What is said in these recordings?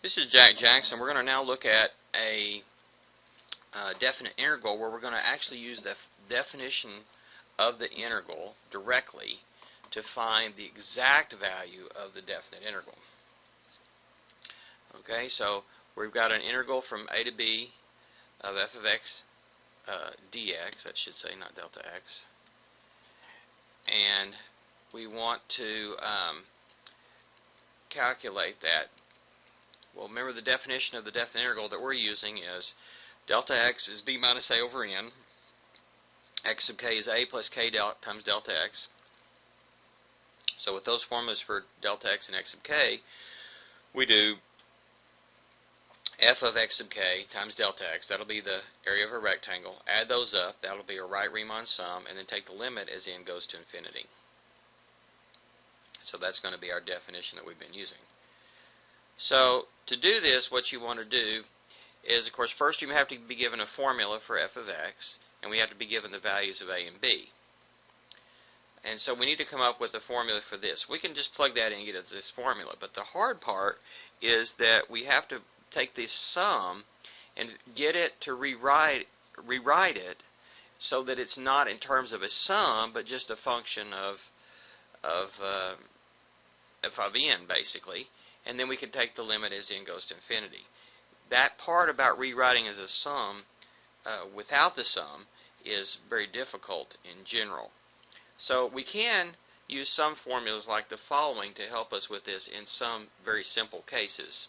This is Jack Jackson. We're going to now look at a definite integral where we're going to actually use the definition of the integral directly to find the exact value of the definite integral. Okay, so we've got an integral from a to b of f of x dx, that should say, not delta x, and we want to calculate that. Well, remember the definition of the definite integral that we're using is delta x is b minus a over n, x sub k is a plus k times delta x. So with those formulas for delta x and x sub k, we do f of x sub k times delta x, that'll be the area of a rectangle, add those up, that'll be a right Riemann sum, and then take the limit as n goes to infinity. So that's going to be our definition that we've been using. So to do this, what you want to do is, of course, first you have to be given a formula for f of x, and we have to be given the values of a and b. And so we need to come up with a formula for this. We can just plug that in and get this formula, but the hard part is that we have to take this sum and get it to rewrite it so that it's not in terms of a sum, but just a function of n, basically. And then we can take the limit as n goes to infinity. That part about rewriting as a sum without the sum is very difficult in general. So we can use some formulas like the following to help us with this in some very simple cases.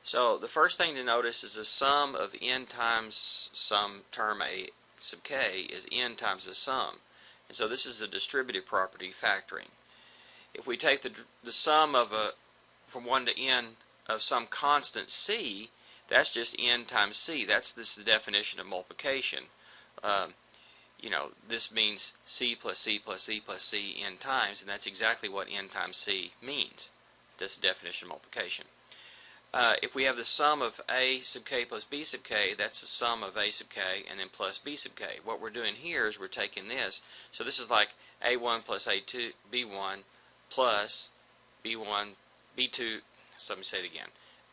So the first thing to notice is the sum of n times some term a sub k is n times the sum. And so this is the distributive property factoring. If we take the sum of from 1 to n of some constant c, that's just n times c. That's the definition of multiplication. This means c plus c plus c plus c n times, and that's exactly what n times c means. That's the definition of multiplication. If we have the sum of a sub k plus b sub k, that's the sum of a sub k and then plus b sub k. What we're doing here is we're taking this. So this is like a1 plus a2, b1 plus b1, b2, so let me say it again.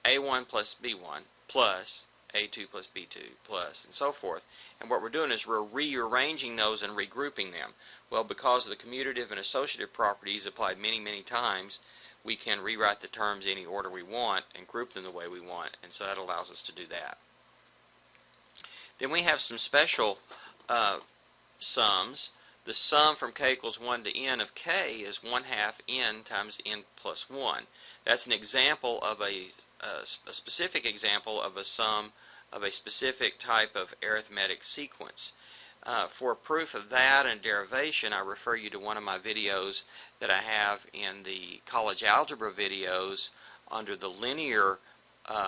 a1 plus b1 plus a2 plus b2 plus, and so forth. And what we're doing is we're rearranging those and regrouping them. Well, because of the commutative and associative properties applied many, many times, we can rewrite the terms any order we want and group them the way we want, and so that allows us to do that. Then we have some special sums. The sum from k equals 1 to n of k is 1/2 n times n plus 1. That's an example of a specific example of a sum of a specific type of arithmetic sequence. For proof of that and derivation, I refer you to one of my videos that I have in the college algebra videos under the linear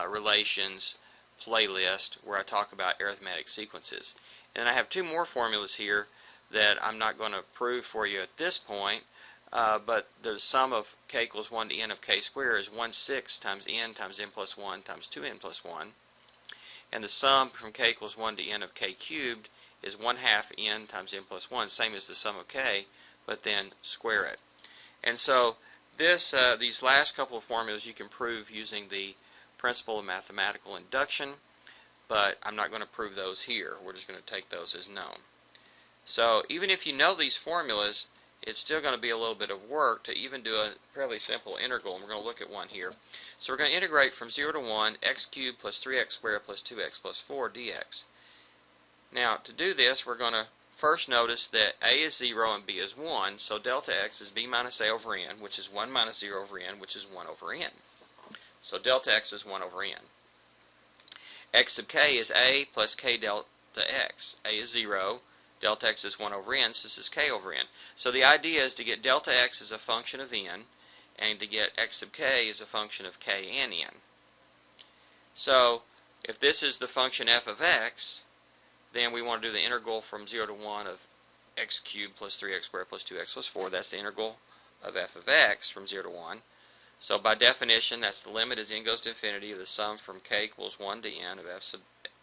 relations playlist, where I talk about arithmetic sequences. And I have two more formulas here that I'm not going to prove for you at this point, but the sum of k equals 1 to n of k squared is 1/6 times n plus 1 times 2n plus 1. And the sum from k equals 1 to n of k cubed is 1/2 n times n plus 1, same as the sum of k, but then square it. And so these last couple of formulas you can prove using the principle of mathematical induction, but I'm not going to prove those here. We're just going to take those as known. So even if you know these formulas, it's still going to be a little bit of work to even do a fairly simple integral, and we're going to look at one here. So we're going to integrate from 0 to 1, x cubed plus 3x squared plus 2x plus 4 dx. Now, to do this, we're going to first notice that a is 0 and b is 1, so delta x is b minus a over n, which is 1 minus 0 over n, which is 1 over n. So delta x is 1 over n. X sub k is a plus k delta x. A is 0. Delta x is 1 over n, so this is k over n. So the idea is to get delta x as a function of n, and to get x sub k as a function of k and n. So if this is the function f of x, then we want to do the integral from 0 to 1 of x cubed plus 3x squared plus 2x plus 4. That's the integral of f of x from 0 to 1. So by definition, that's the limit as n goes to infinity of the sum from k equals 1 to n of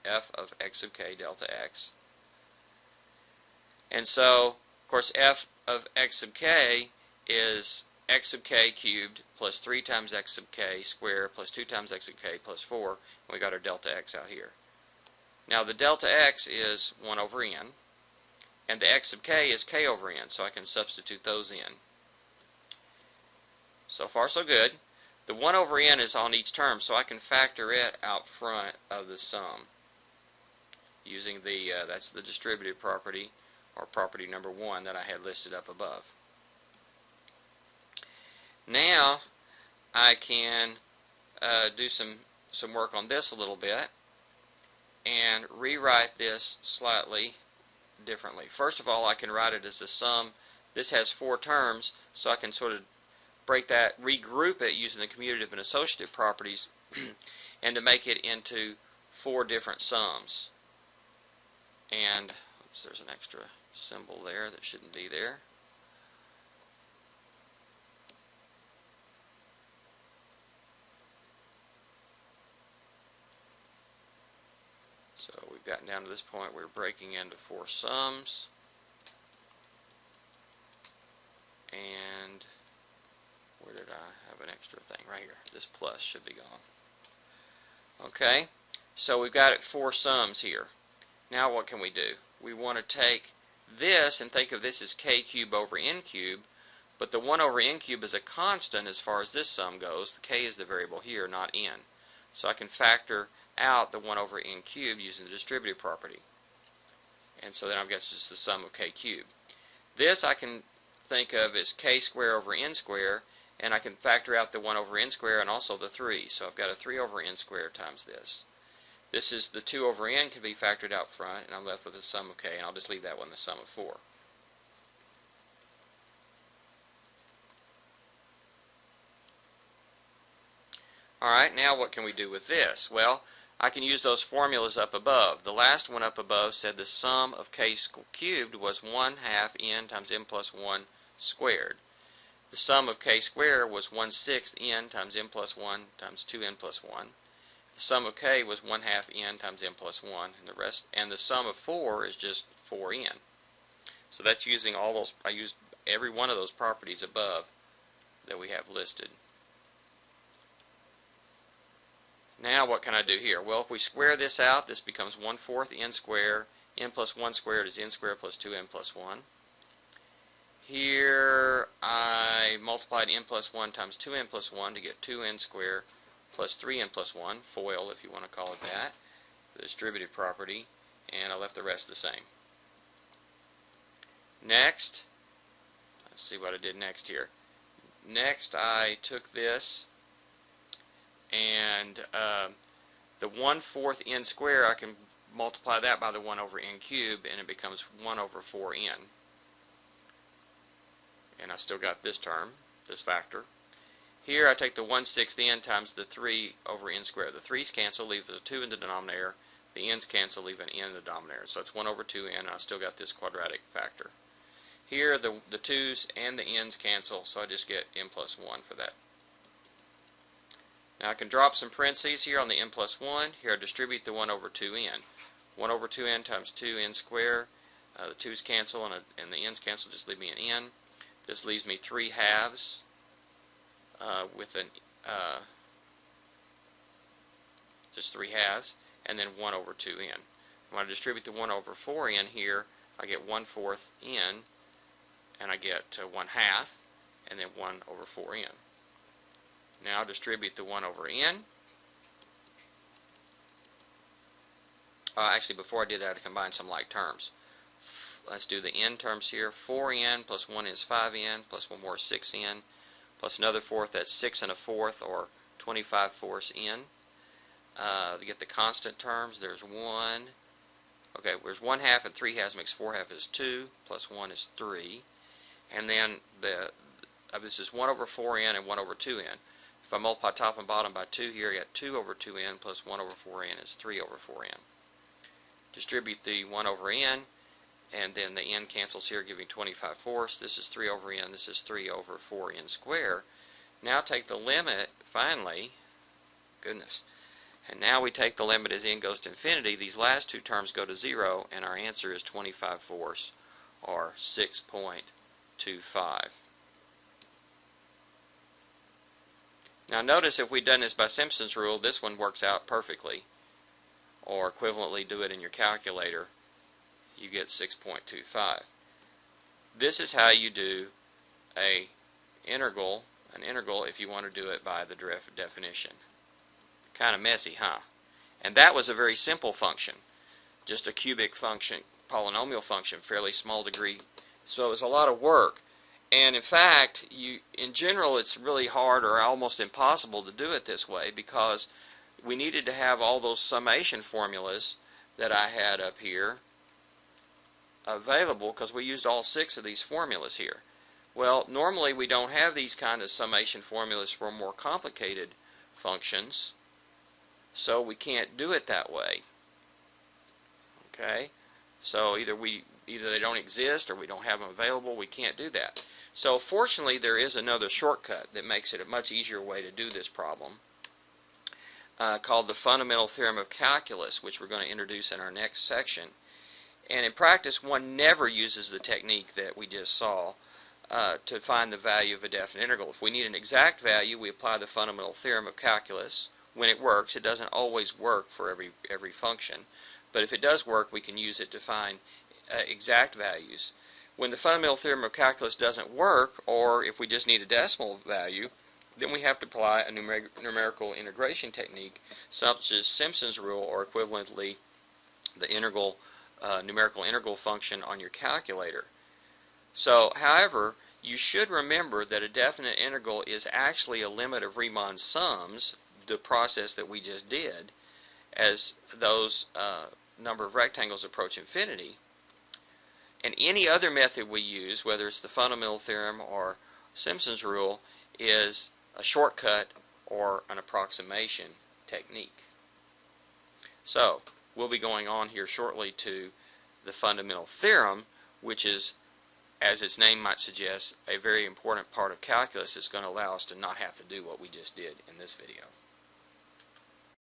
f of x sub k delta x. And so, of course, f of x sub k is x sub k cubed plus 3 times x sub k squared plus 2 times x sub k plus 4, and we got our delta x out here. Now the delta x is 1 over n, and the x sub k is k over n, so I can substitute those in. So far so good. The 1 over n is on each term, so I can factor it out front of the sum using that's the distributive property, or property number 1 that I had listed up above. Now I can do some work on this a little bit and rewrite this slightly differently. First of all, I can write it as a sum. This has 4 terms, so I can sort of regroup it using the commutative and associative properties and to make it into 4 different sums. And oops, there's an extra symbol there that shouldn't be there. So we've gotten down to this point, we're breaking into 4 sums. And where did I have an extra thing? Right here. This plus should be gone. Okay, so we've got 4 sums here. Now what can we do? We want to take this and think of this as k cubed over n cubed, but the 1 over n cubed is a constant as far as this sum goes. The k is the variable here, not n. So I can factor out the 1 over n cubed using the distributive property. And so then I've got just the sum of k cubed. This I can think of as k squared over n squared, and I can factor out the 1 over n squared and also the 3. So I've got a 3 over n squared times this. This is the 2 over n can be factored out front, and I'm left with the sum of k, and I'll just leave that one the sum of 4. Alright, now what can we do with this? Well, I can use those formulas up above. The last one up above said the sum of k cubed was 1/2 n times n plus 1 squared. The sum of k squared was 1/6 n times n plus 1 times 2n plus 1. The sum of k was 1/2 n times n plus 1, and the sum of 4 is just 4n. So that's using all those. I used every one of those properties above that we have listed. Now what can I do here? Well, if we square this out, this becomes 1/4 n squared. N plus 1 squared is n squared plus 2n plus 1. Here I multiplied n plus 1 times 2n plus 1 to get 2n squared plus 3n plus 1, FOIL if you want to call it that, the distributive property, and I left the rest the same. Next, let's see what I did next here. Next I took this and the 1/4 n squared, I can multiply that by the 1 over n cubed, and it becomes 1 over 4n. And I still got this term, this factor. Here I take the 1/6 n times the 3 over n squared. The 3's cancel, leave a 2 in the denominator. The n's cancel, leave an n in the denominator. So it's 1 over 2n, and I still got this quadratic factor. Here the 2's and the n's cancel, so I just get n plus 1 for that. Now I can drop some parentheses here on the n plus 1. Here I distribute the 1 over 2n. 1 over 2n times 2n squared. The 2's cancel and the n's cancel, just leave me an n. This leaves me 3/2 with an just 3/2, and then 1 over 2n. When I distribute the 1 over 4n here, I get 1/4 n, and I get 1/2, and then 1 over 4n. Now distribute the 1 over n. Actually, before I did that, I combined some like terms. Let's do the n terms here. 4n plus 1 is 5n, plus 1 more is 6n, plus another fourth, that's 6 1/4, or 25/4 n. To get the constant terms, there's 1. Okay, there's 1/2 and 3/2 makes 4/2 is 2, plus 1 is 3. And then this is 1 over 4n and 1 over 2n. If I multiply top and bottom by 2 here, I get 2 over 2n plus 1 over 4n is 3 over 4n. Distribute the 1 over n, and then the n cancels here, giving 25/4. This is 3 over n, this is 3 over 4n squared. Now take the limit, finally, goodness, and now we take the limit as n goes to infinity. These last two terms go to 0, and our answer is 25/4, or 6.25. Now notice if we'd done this by Simpson's rule, this one works out perfectly. Or equivalently do it in your calculator, you get 6.25. This is how you do an integral if you want to do it by the definition. Kind of messy, huh? And that was a very simple function, just a cubic function, polynomial function, fairly small degree. So it was a lot of work. And in fact, in general, it's really hard or almost impossible to do it this way because we needed to have all those summation formulas that I had up here available because we used all 6 of these formulas here. Well, normally we don't have these kind of summation formulas for more complicated functions, so we can't do it that way. Okay? So either they don't exist or we don't have them available. We can't do that. So fortunately, there is another shortcut that makes it a much easier way to do this problem, called the fundamental theorem of calculus, which we're going to introduce in our next section. And in practice, one never uses the technique that we just saw to find the value of a definite integral. If we need an exact value, we apply the fundamental theorem of calculus. When it works, it doesn't always work for every function, but if it does work, we can use it to find exact values. When the fundamental theorem of calculus doesn't work, or if we just need a decimal value, then we have to apply a numerical integration technique, such as Simpson's rule, or equivalently the numerical integral function on your calculator. So, however, you should remember that a definite integral is actually a limit of Riemann sums, the process that we just did, as those number of rectangles approach infinity. And any other method we use, whether it's the fundamental theorem or Simpson's rule, is a shortcut or an approximation technique. So, we'll be going on here shortly to the fundamental theorem, which is, as its name might suggest, a very important part of calculus that's going to allow us to not have to do what we just did in this video.